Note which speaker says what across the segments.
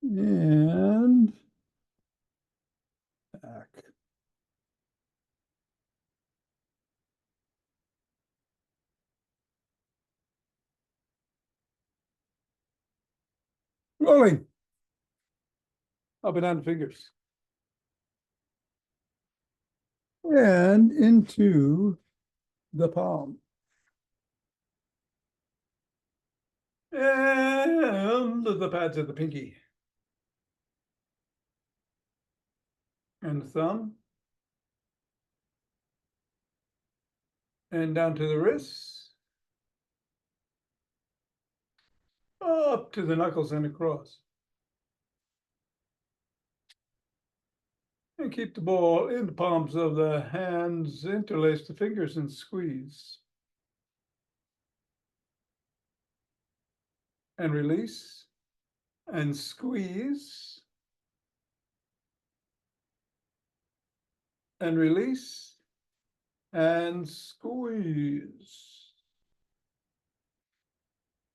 Speaker 1: And back. Rolling. Up and down the fingers. And into the palm. And the pads of the pinky. And the thumb. And down to the wrists. Up to the knuckles and across. And keep the ball in the palms of the hands, interlace the fingers and squeeze. And release. And squeeze. And release. And squeeze.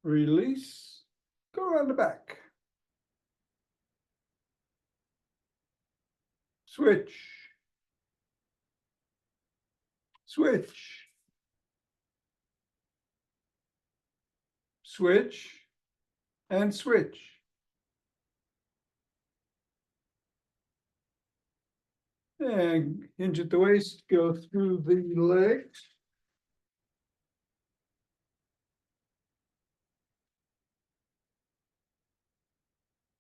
Speaker 1: Release. Go around the back. Switch. Switch. Switch. And switch. And hinge at the waist, go through the legs.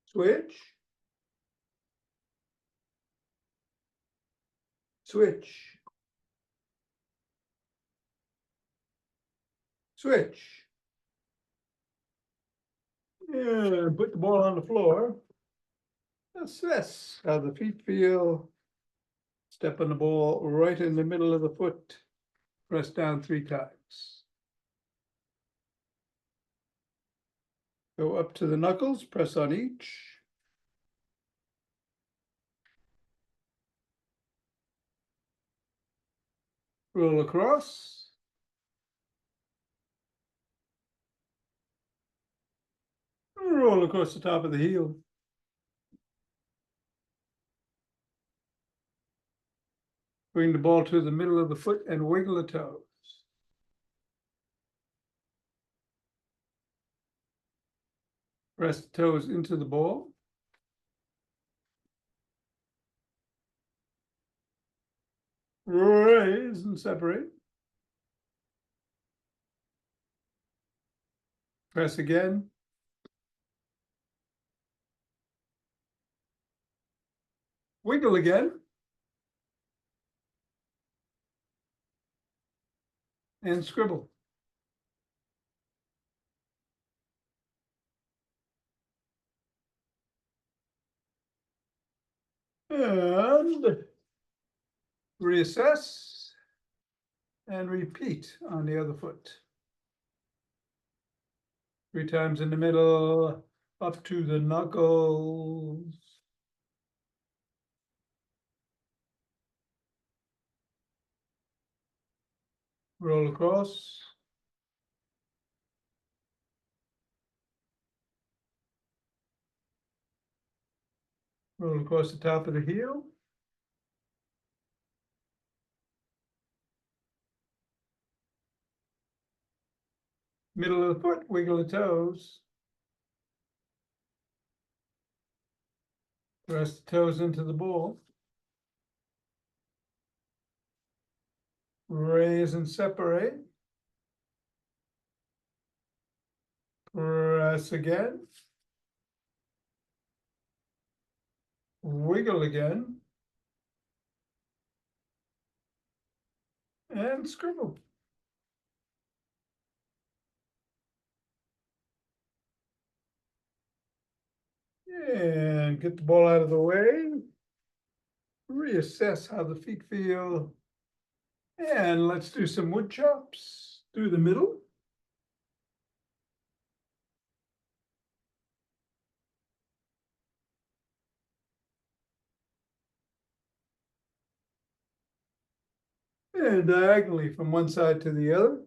Speaker 1: Switch. Switch. Switch. And put the ball on the floor. Assess how the feet feel. Step on the ball right in the middle of the foot. Press down 3 times. Go up to the knuckles, press on each. Roll across. Roll across the top of the heel. Bring the ball to the middle of the foot and wiggle the toes. Press the toes into the ball. Raise and separate. Press again. Wiggle again. And scribble. And reassess and repeat on the other foot. 3 times in the middle, up to the knuckles. Roll across. Roll across the top of the heel. Middle of the foot, wiggle the toes. Press the toes into the ball. Raise and separate. Press again. Wiggle again. And scribble. And get the ball out of the way. Reassess how the feet feel. And let's do some wood chops through the middle. And diagonally from one side to the other.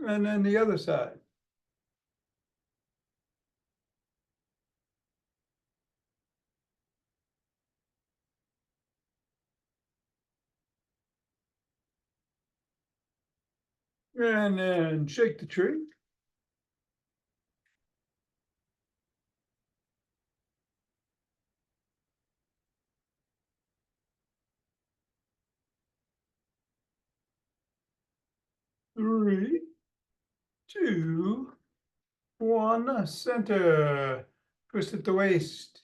Speaker 1: And then the other side. And then shake the tree. Three, two, one, center. Twist at the waist.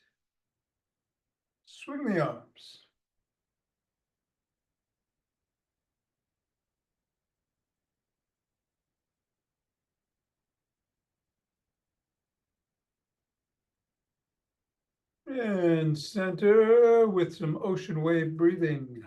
Speaker 1: Swing the arms. And center with some ocean wave breathing.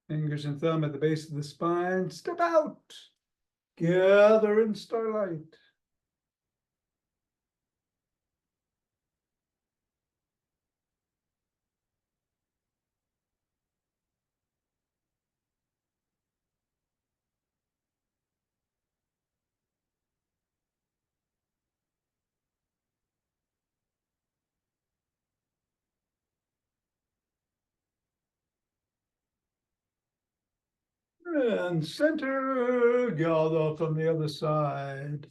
Speaker 1: Fingers and thumb at the base of the spine. Step out. Gather in starlight. And center. Gather from the other side.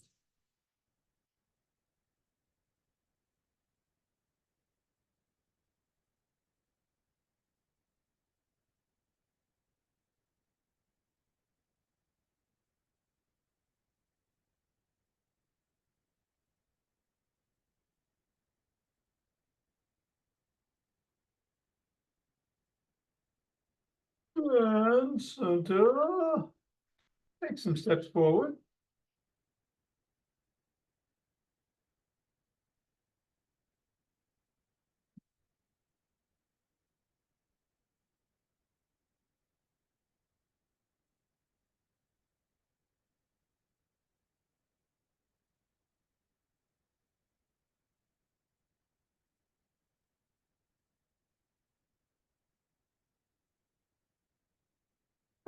Speaker 1: And center. Take some steps forward.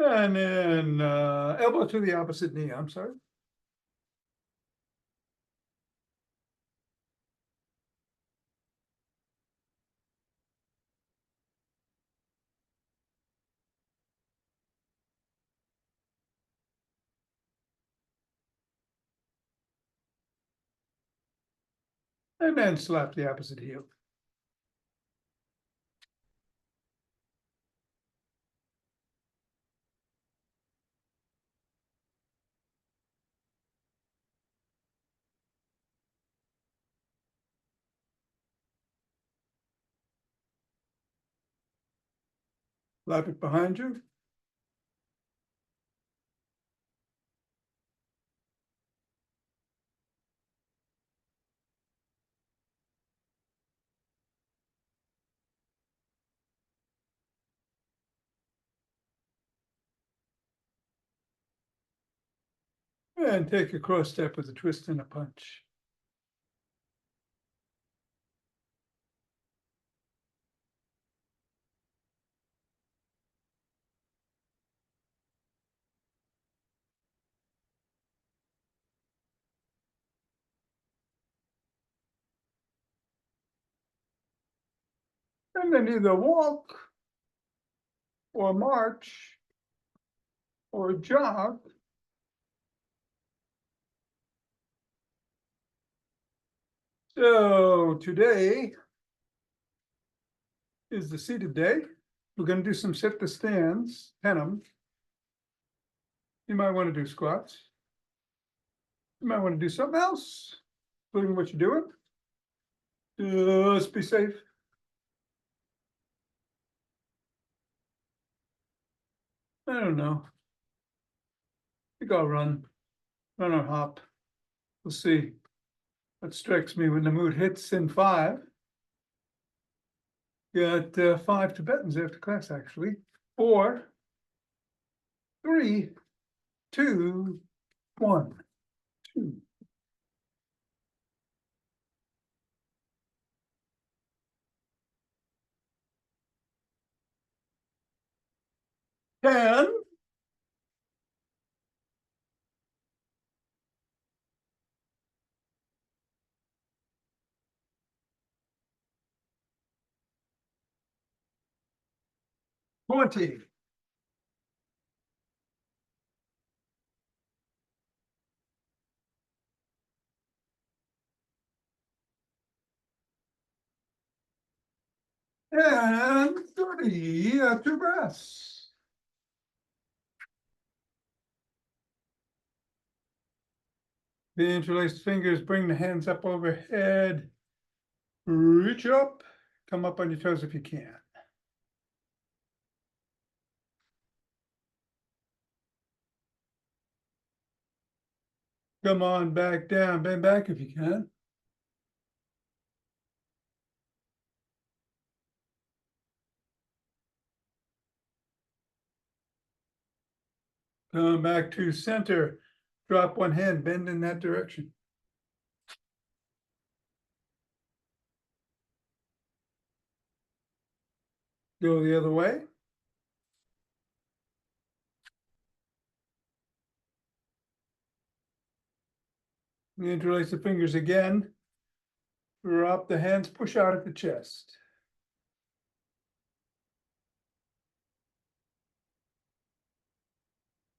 Speaker 1: And then elbow to the opposite knee. I'm sorry. And then slap the opposite heel. Lap it behind you. And take a cross step with a twist and a punch. And then either walk or march or jog. So today is the seated day. We're going to do some sit to stands, 10 of them. You might want to do squats. You might want to do something else, including what you're doing. Just be safe. I don't know. I think I'll run or hop. We'll see. That strikes me when the mood hits in 5. Got 5 Tibetans after class, actually. 4, 3, 2, 1, 2. Ten. 20. And 30 after breaths. The interlaced fingers bring the hands up overhead. Reach up. Come up on your toes if you can. Come on back down. Bend back if you can. Come back to center. Drop one hand, bend in that direction. Go the other way. Interlace the fingers again. Drop the hands, push out at the chest.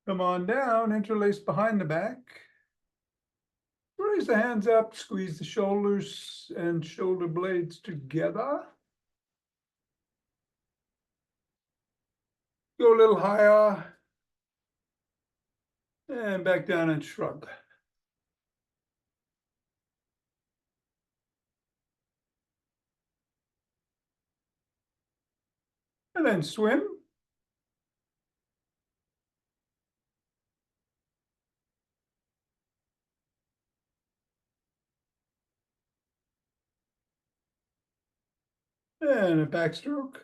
Speaker 1: Come on down, interlace behind the back. Raise the hands up, squeeze the shoulders and shoulder blades together. Go a little higher. And back down and shrug. And then swim. And a backstroke.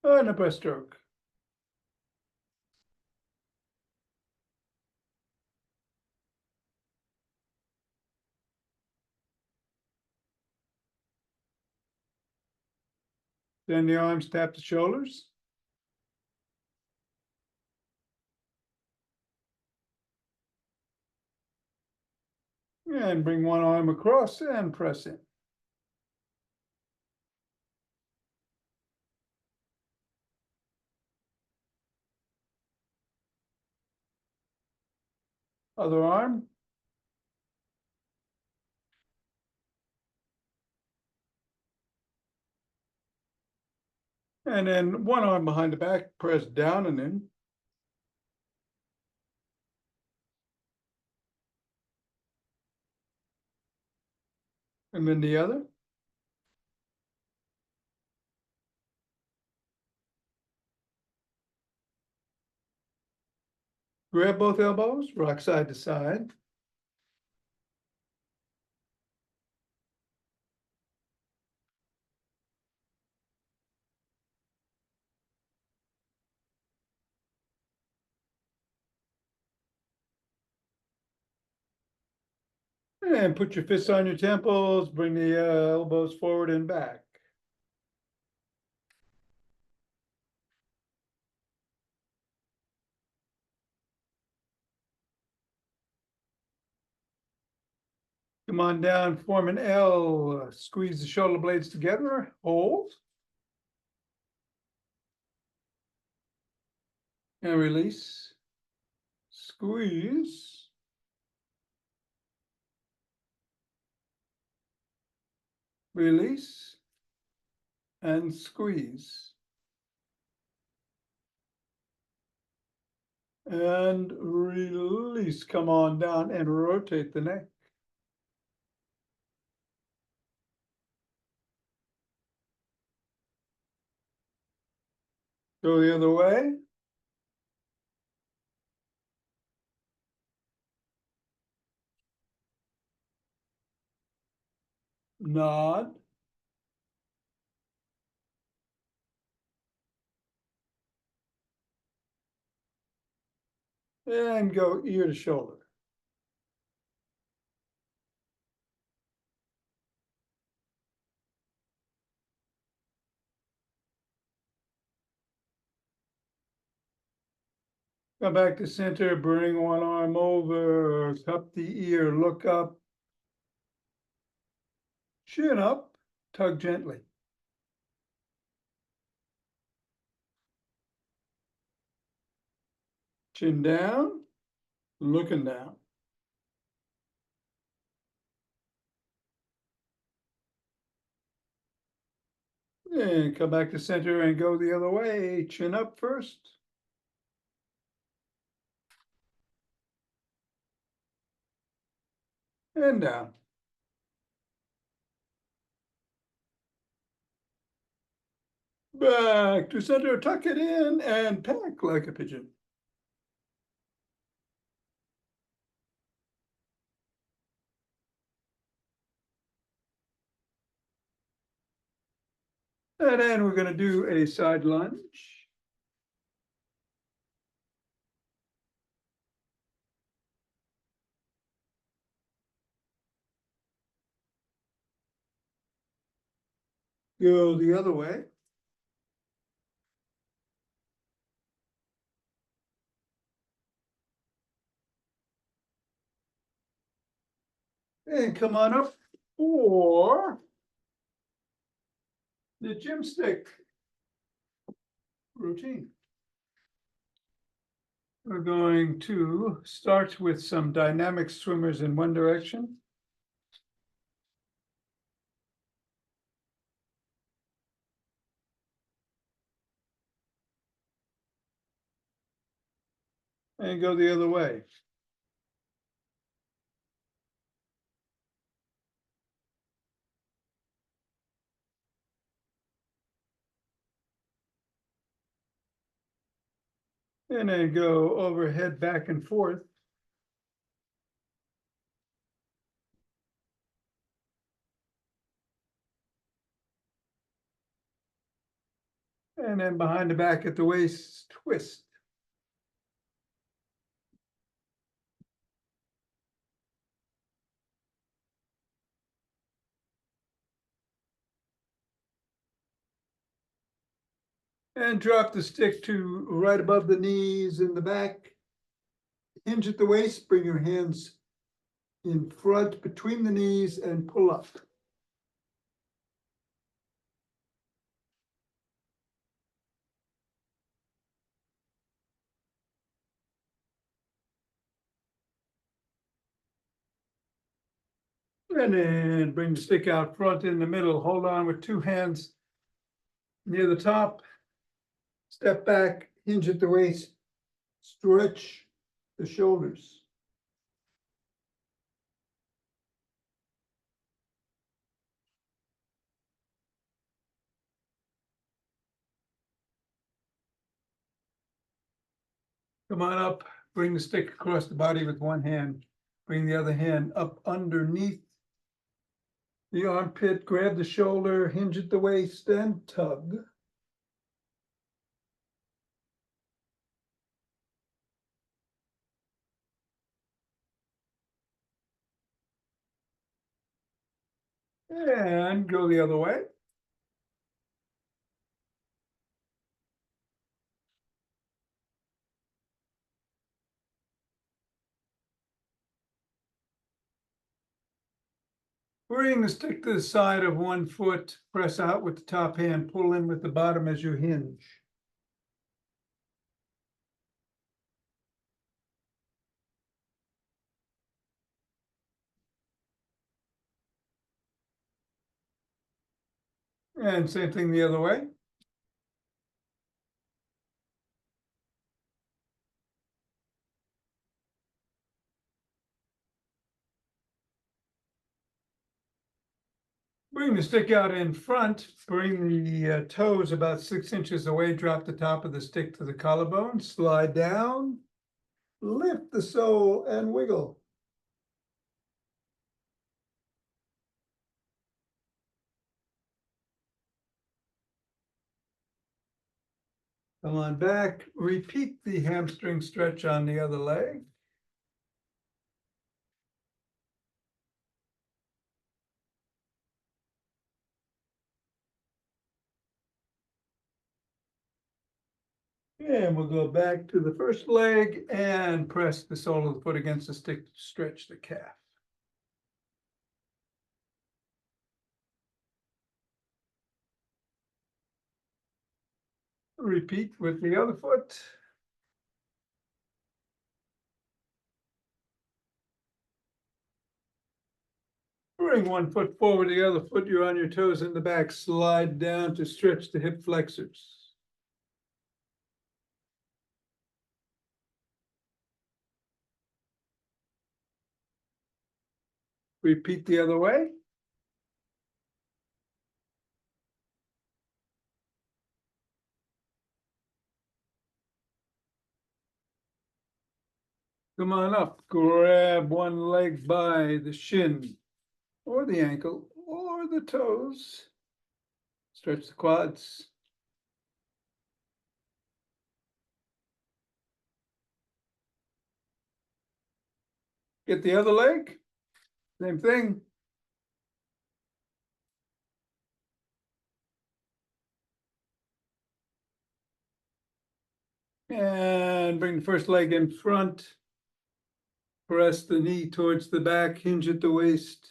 Speaker 1: And a breaststroke. Then the arms tap the shoulders. And bring one arm across and press in. Other arm. And then one arm behind the back, press down and in. And then the other. Grab both elbows, rock side to side. And put your fists on your temples, bring the elbows forward and back. Come on down, form an L, squeeze the shoulder blades together, hold. And release. Squeeze. Release. And squeeze. And release. Come on down and rotate the neck. Go the other way. Nod. And go ear to shoulder. Come back to center, bring one arm over, cup the ear, look up. Chin up, tug gently. Chin down, looking down. And come back to center and go the other way. Chin up first. And down. Back to center, tuck it in and peck like a pigeon. And then we're going to do a side lunge. Go the other way. And come on up for the gym stick routine. We're going to start with some dynamic swimmers in one direction. And go the other way. And then go overhead, back and forth. And then behind the back at the waist, twist. And drop the stick to right above the knees in the back. Hinge at the waist, bring your hands in front between the knees and pull up. And then bring the stick out front in the middle. Hold on with two hands near the top. Step back, hinge at the waist, stretch the shoulders. Come on up, bring the stick across the body with one hand. Bring the other hand up underneath the armpit, grab the shoulder, hinge at the waist, and tug. And go the other way. Bring the stick to the side of one foot, press out with the top hand, pull in with the bottom as you hinge. And same thing the other way. Bring the stick out in front, bring the toes about 6 inches away, drop the top of the stick to the collarbone, slide down, lift the sole and wiggle. Come on back, repeat the hamstring stretch on the other leg. And we'll go back to the first leg and press the sole of the foot against the stick to stretch the calf. Repeat with the other foot. Bring one foot forward, the other foot, you're on your toes in the back, slide down to stretch the hip flexors. Repeat the other way. Come on up, grab one leg by the shin or the ankle or the toes. Stretch the quads. Get the other leg, same thing. And bring the first leg in front. Press the knee towards the back, hinge at the waist,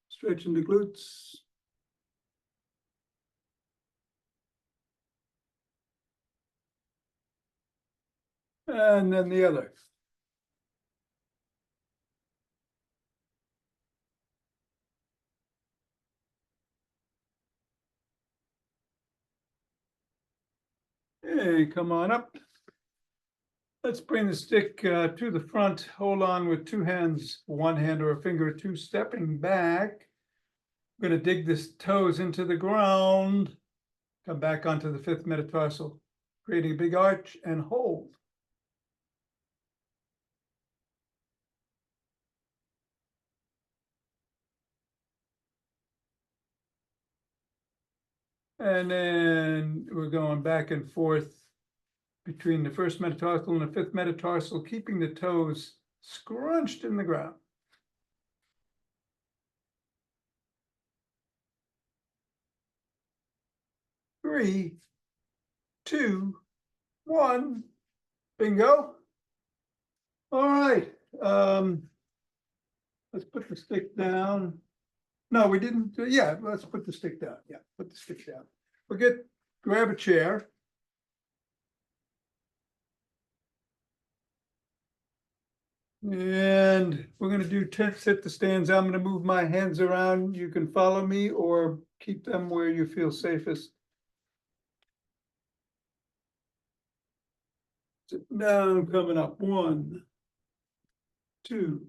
Speaker 1: stretching the glutes. And then the other. Hey, come on up. Let's bring the stick to the front. Hold on with two hands, one hand or a finger or two, stepping back. I'm going to dig the toes into the ground. Come back onto the fifth metatarsal, creating a big arch and hold. And then we're going back and forth between the first metatarsal and the fifth metatarsal, keeping the toes scrunched in the ground. Three, two, one, bingo. All right. Let's put the stick down. No, we didn't. Yeah, let's put the stick down. Yeah, put the stick down. Grab a chair. And we're going to do 10 sit to stands. I'm going to move my hands around. You can follow me or keep them where you feel safest. Sit down, coming up. 1, 2.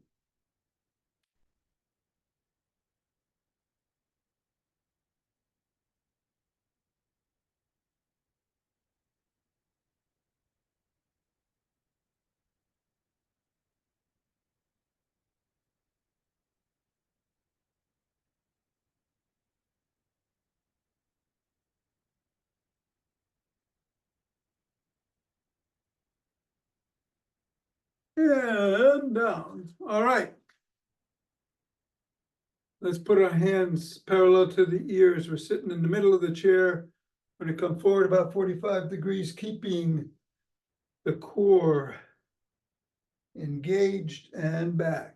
Speaker 1: And down. All right. Let's put our hands parallel to the ears. We're sitting in the middle of the chair. We're going to come forward about 45 degrees, keeping the core engaged and back.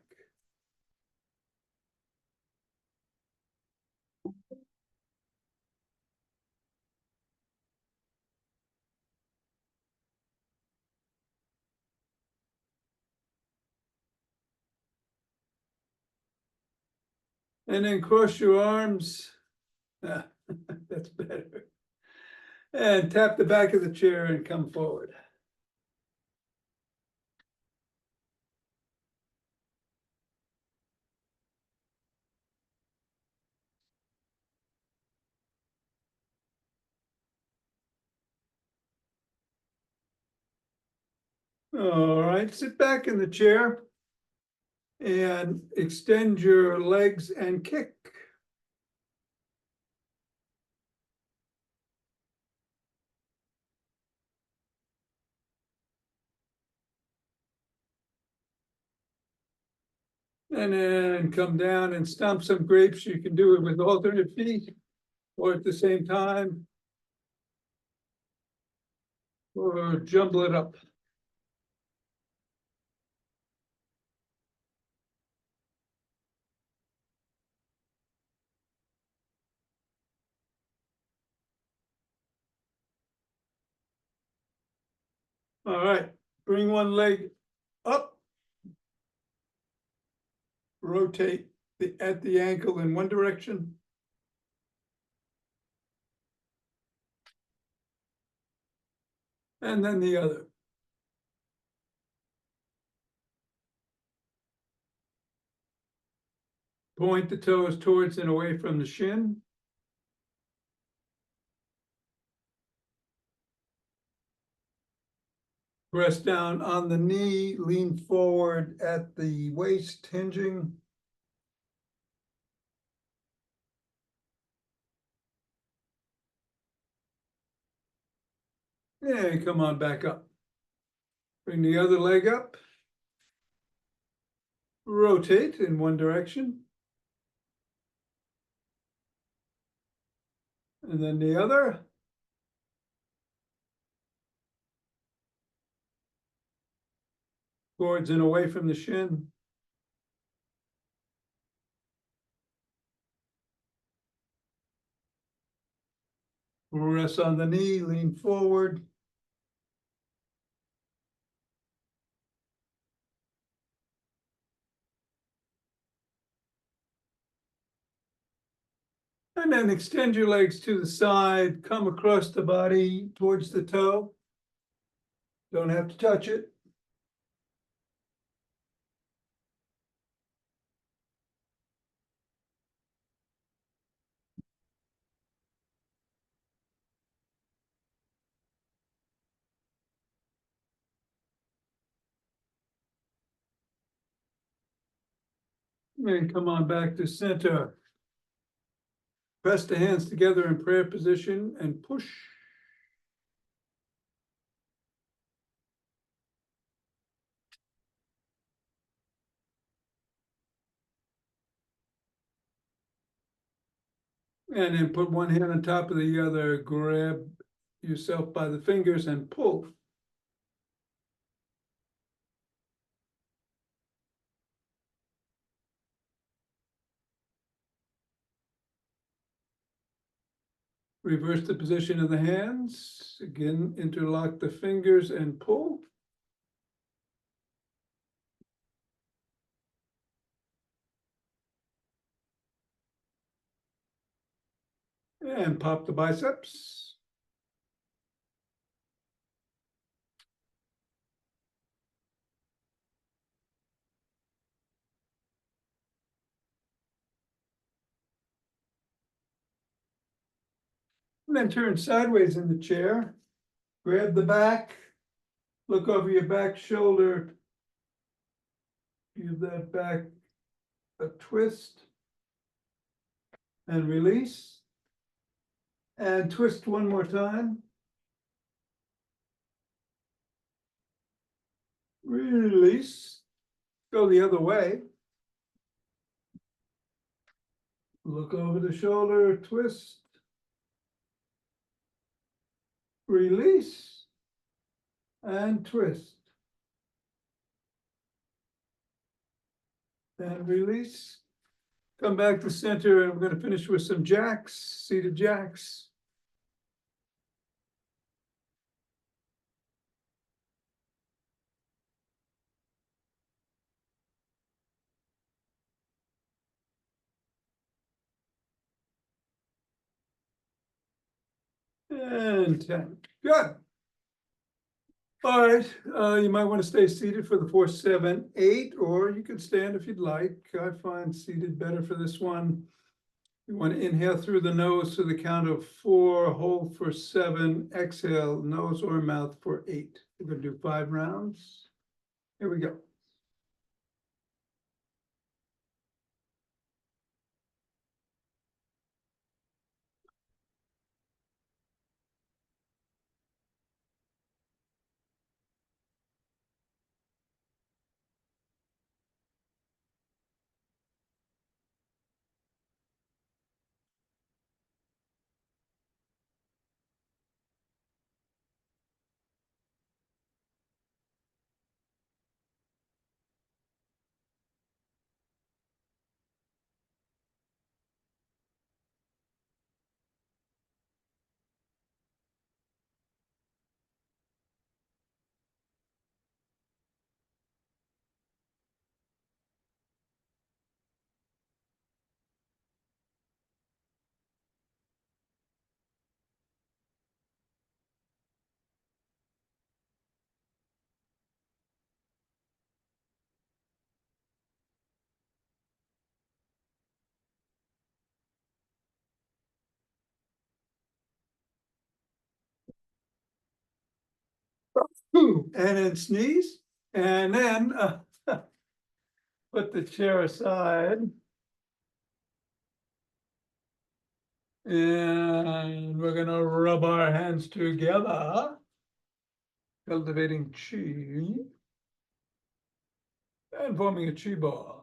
Speaker 1: And then cross your arms. Ah, that's better. And tap the back of the chair and come forward. All right, sit back in the chair and extend your legs and kick. And then come down and stomp some grapes. You can do it with alternate feet or at the same time, or jumble it up. All right, bring one leg up. Rotate at the ankle in one direction. And then the other. Point the toes towards and away from the shin. Press down on the knee, lean forward at the waist, hinging. And come on back up. Bring the other leg up. Rotate in one direction. And then the other. Towards and away from the shin. Rest on the knee, lean forward. And then extend your legs to the side, come across the body towards the toe. Don't have to touch it. And come on back to center. Press the hands together in prayer position and push. And then put one hand on top of the other, grab yourself by the fingers and pull. Reverse the position of the hands. Again, interlock the fingers and pull. And pop the biceps. And then turn sideways in the chair. Grab the back. Look over your back shoulder. Give that back a twist. And release. And twist one more time. Release. Go the other way. Look over the shoulder, twist. Release. And twist. And release. Come back to center, and we're going to finish with some jacks, seated jacks. And 10. Good. All right, you might want to stay seated for the 4, 7, 8, or you can stand if you'd like. I find seated better for this one. You want to inhale through the nose to the count of 4, hold for 7, exhale, nose or mouth for 8. We're going to do 5 rounds. Here we go. And then sneeze, and then put the chair aside. And we're gonna rub our hands together, cultivating chi, and forming a chi ball.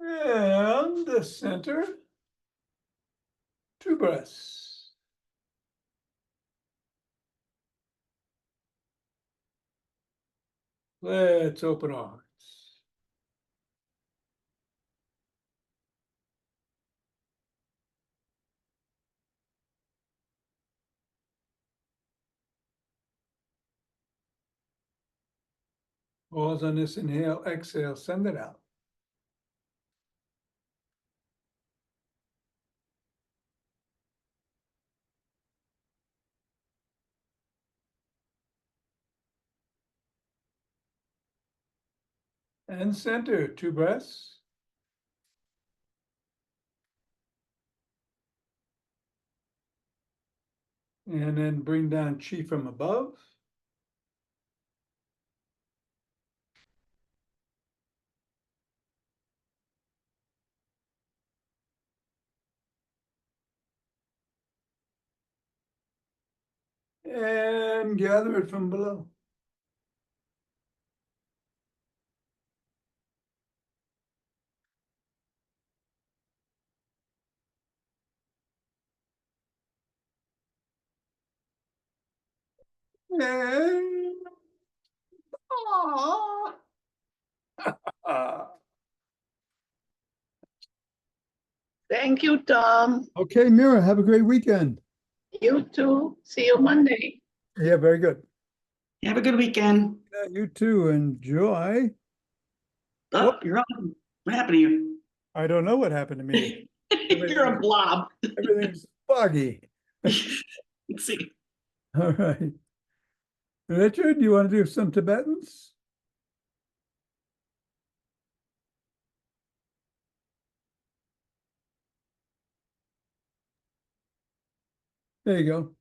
Speaker 1: And the center, 2 breaths. Let's open our hearts. Pause on this inhale, exhale, send it out. And center, 2 breaths. And then bring down chi from above. And gather it from below. And
Speaker 2: Thank you, Tom.
Speaker 1: Okay, Mira, have a great weekend.
Speaker 2: You too. See you Monday.
Speaker 1: Yeah, very good.
Speaker 3: Have a good weekend.
Speaker 1: Yeah, you too. Enjoy.
Speaker 3: Oh,
Speaker 1: What?
Speaker 3: you're on. What happened to you?
Speaker 1: I don't know what happened to me.
Speaker 3: You're a blob.
Speaker 1: Everything's foggy.
Speaker 3: Let's see.
Speaker 1: All right. Richard, you want to do some Tibetans? There you go.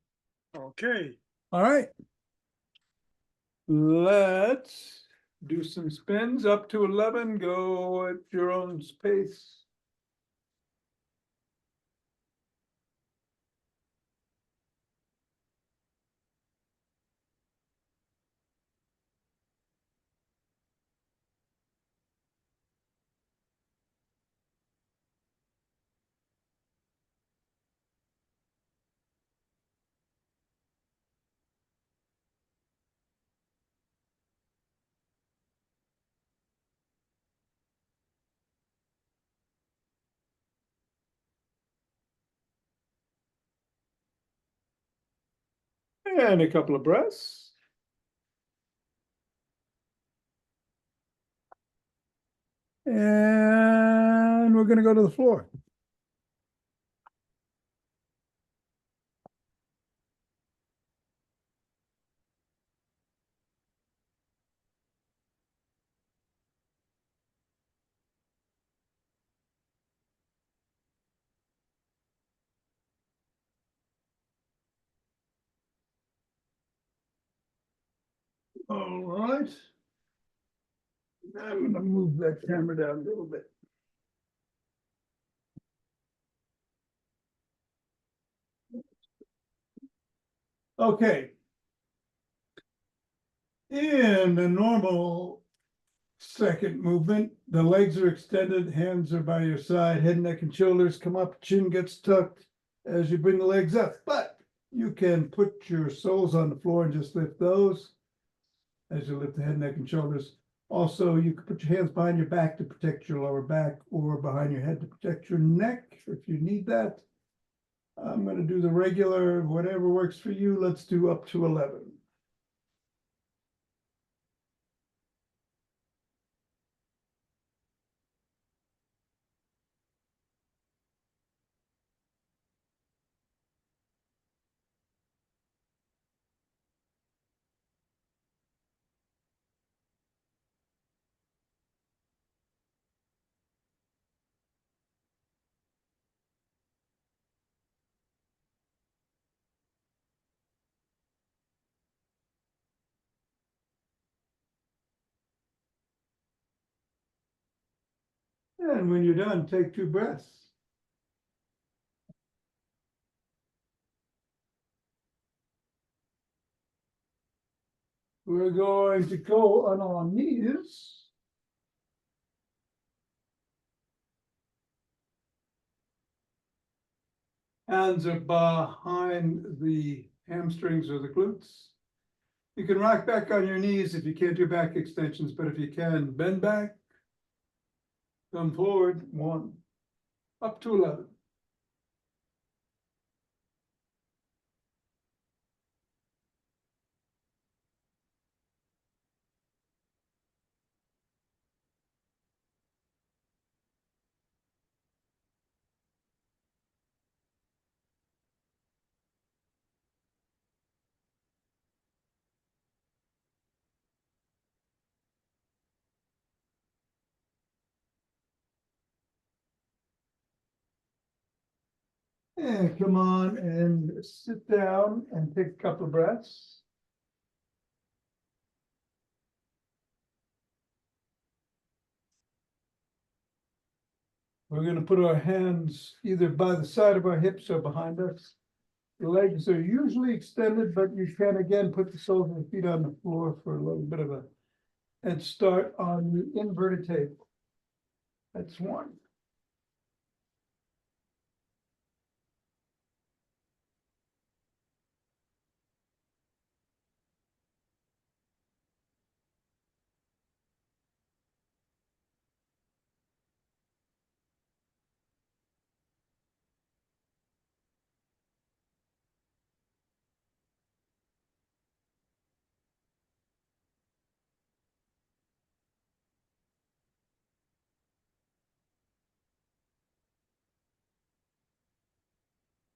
Speaker 1: Okay. All right. Let's do some spins up to 11. Go at your own pace. And a couple of breaths. And we're going to go to the floor. All right. I'm gonna move that camera down a little bit. Okay. In the normal second movement, the legs are extended, hands are by your side, head, neck, and shoulders come up, chin gets tucked as you bring the legs up. But you can put your soles on the floor and just lift those as you lift the head, neck, and shoulders. Also, you can put your hands behind your back to protect your lower back, or behind your head to protect your neck if you need that. I'm going to do the regular, whatever works for you. Let's do up to 11. And when you're done, take 2 breaths. We're going to go on our knees. Hands are behind the hamstrings or the glutes. You can rock back on your knees if you can't do back extensions, but if you can, bend back. Come forward, 1, up to 11. And come on and sit down and take a couple of breaths. We're going to put our hands either by the side of our hips or behind us. The legs are usually extended, but you can again put the soles of the feet on the floor for a little bit of a head start on the inverted table. That's 1.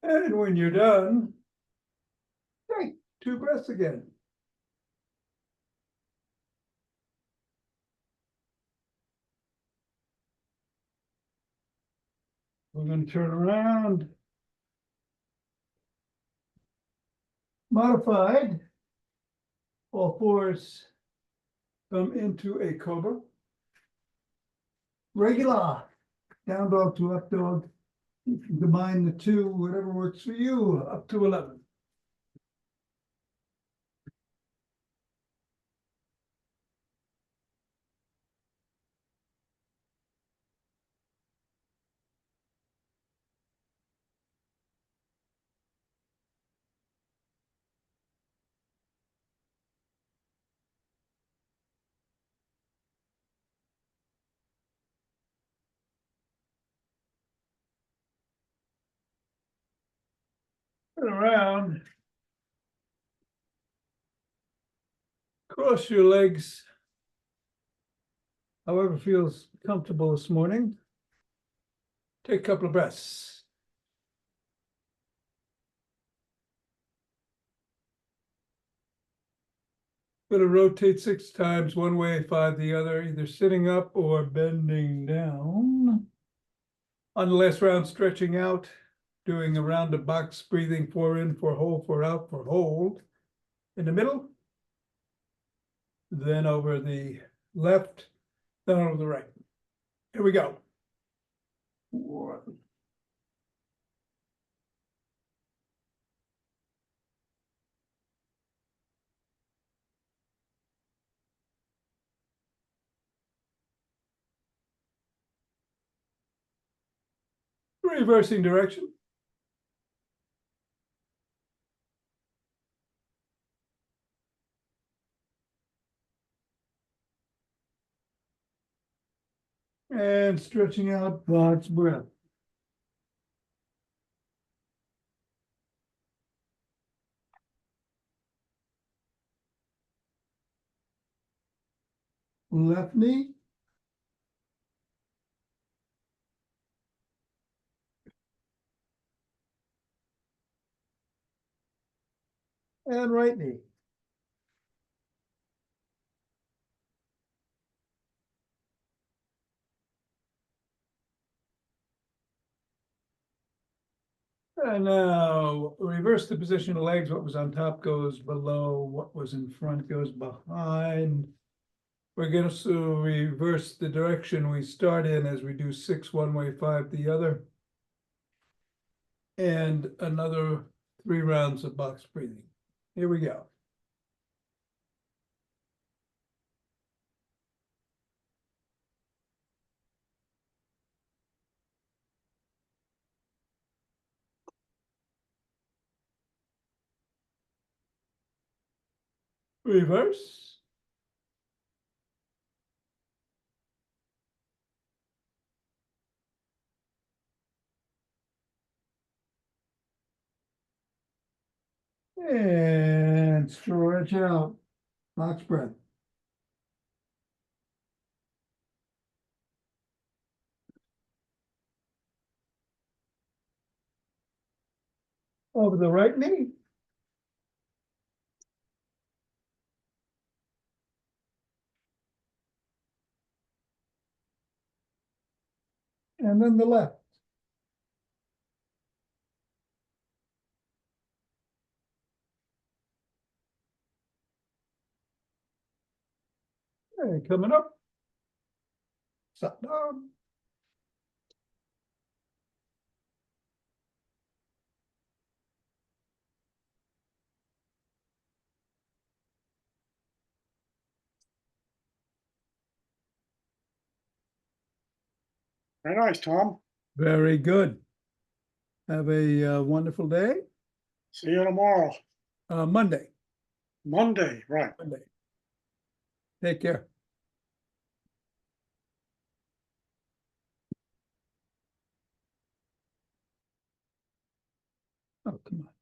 Speaker 1: And when you're done, take 2 breaths again. We're going to turn around. Modified. All fours come into a cobra. Regular. Down dog to up dog. You can combine the 2, whatever works for you, up to 11. Turn around. Cross your legs. However feels comfortable this morning. Take a couple of breaths. Going to rotate 6 times, one way, 5 the other, either sitting up or bending down. On the last round, stretching out, doing a round of box breathing, 4 in, 4 hold, 4 out, for hold. In the middle. then over the left, then over the right. Here we go. One. Reversing direction. And stretching out box breath. Left knee. And right knee. And now reverse the position of legs. What was on top goes below. What was in front goes behind. We're going to reverse the direction we start in as we do 6 one way, 5 the other. And another 3 rounds of box breathing. Here we go. Reverse. And stretch out. Box breath. Over the right knee. And then the left. And coming up. Sat down.
Speaker 4: Very nice, Tom.
Speaker 1: Very good. Have a wonderful day.
Speaker 4: See you tomorrow.
Speaker 1: Monday.
Speaker 4: Monday, right.
Speaker 1: Monday. Take care. Oh, come on.